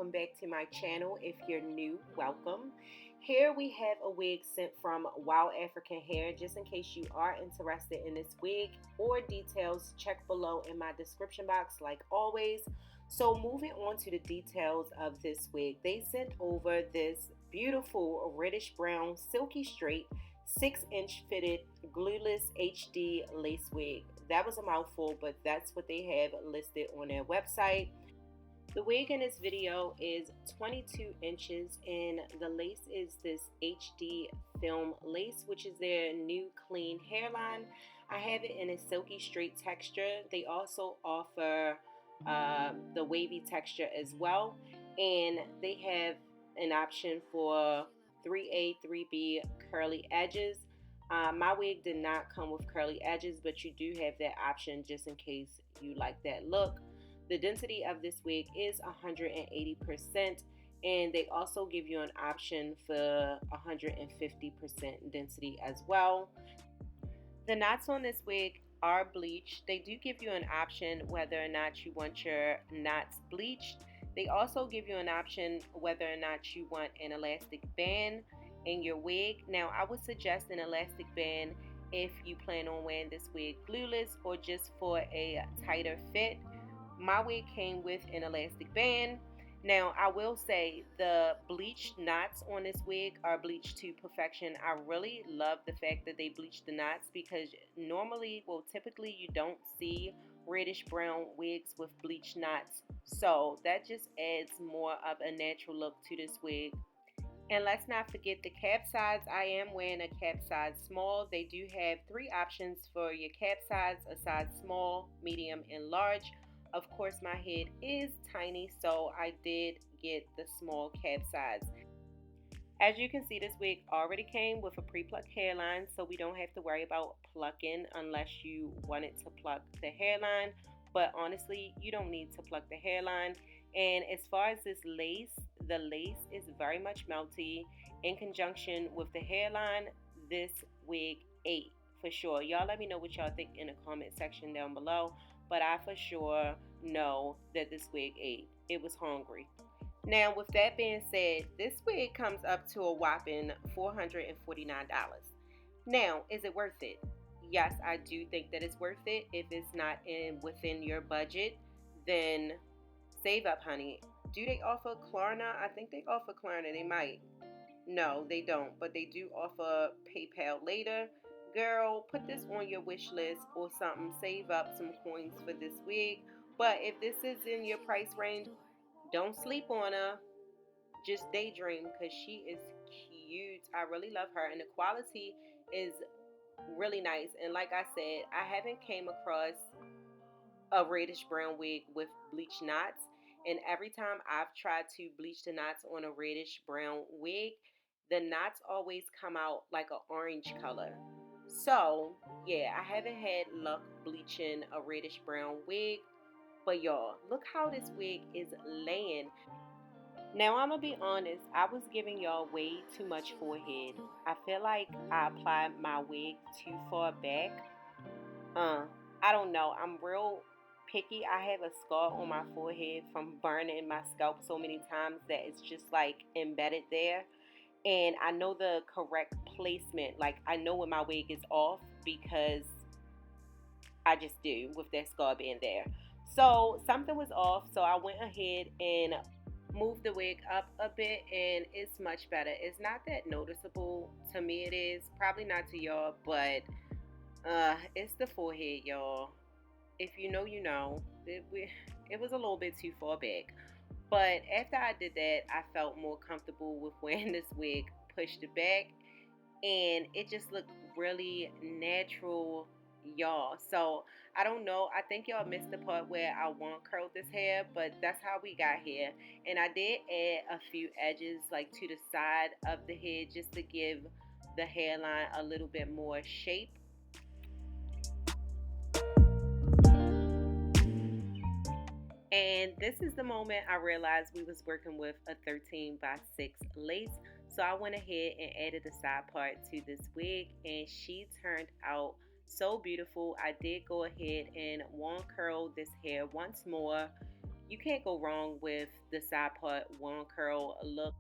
welcome back to my channel. If you're new, welcome. Here we have a wig sent from WowAfrican Hair. Just in case you are interested in this wig or details, check below in my description box like always. So moving on to the details of this wig, they sent over this beautiful reddish brown silky straight 6-inch fitted glueless HD lace wig. That was a mouthful, but that's what they have listed on their website. The wig in this video is 22 inches and the lace is this HD film lace, which is their new clean hairline. I have it in a silky straight texture. They also offer the wavy texture as well, and they have an option for 3A, 3B curly edges. My wig did not come with curly edges, but you do have that option just in case you like that look. The density of this wig is 180%, and they also give you an option for 150% density as well. The knots on this wig are bleached. They do give you an option whether or not you want your knots bleached. They also give you an option whether or not you want an elastic band in your wig. Now, I would suggest an elastic band if you plan on wearing this wig glueless or just for a tighter fit. My wig came with an elastic band. Now, I will say the bleached knots on this wig are bleached to perfection. I really love the fact that they bleached the knots because typically you don't see reddish brown wigs with bleached knots. So that just adds more of a natural look to this wig. And let's not forget the cap size. I am wearing a cap size small. They do have 3 options for your cap size: a size small, medium, and large. Of course, my head is tiny, so I did get the small cap size. As you can see, this wig already came with a pre-plucked hairline, so we don't have to worry about plucking unless you wanted to pluck the hairline. But honestly, you don't need to pluck the hairline. And as far as this lace, the lace is very much melty. In conjunction with the hairline, this wig ate for sure. Y'all let me know what y'all think in the comment section down below. But I for sure know that this wig ate. It was hungry. Now, with that being said, this wig comes up to a whopping $449. Now, is it worth it? Yes, I do think that it's worth it. If it's not within your budget, then save up, honey. Do they offer Klarna? I think they offer Klarna. They might. No, they don't, but they do offer PayPal later. Girl, put this on your wish list or something. Save up some coins for this wig. But if this is in your price range, don't sleep on her. Just daydream because she is cute. I really love her, and the quality is really nice. And like I said, I haven't came across a reddish brown wig with bleached knots, and every time I've tried to bleach the knots on a reddish brown wig, the knots always come out like an orange color. So yeah, I haven't had luck bleaching a reddish brown wig, but y'all, look how this wig is laying. Now, I'm gonna be honest, I was giving y'all way too much forehead. I feel like I applied my wig too far back. I don't know, I'm real picky. I have a scar on my forehead from burning my scalp so many times that it's just like embedded there. And I know the correct placement. Like, I know when my wig is off because I just do with that scar being there. So something was off, so I went ahead and moved the wig up a bit, and it's much better. It's not that noticeable. To me it is. Probably not to y'all, but it's the forehead, y'all. If you know, you know. It was a little bit too far back. But after I did that, I felt more comfortable with wearing this wig pushed back, and it just looked really natural, y'all. So I don't know, I think y'all missed the part where I curled this hair, but that's how we got here. And I did add a few edges like to the side of the head just to give the hairline a little bit more shape. And this is the moment I realized we was working with a 13x6 lace. So I went ahead and added the side part to this wig, and she turned out so beautiful. I did go ahead and curl this hair once more, You can't go wrong with the side part one curl look.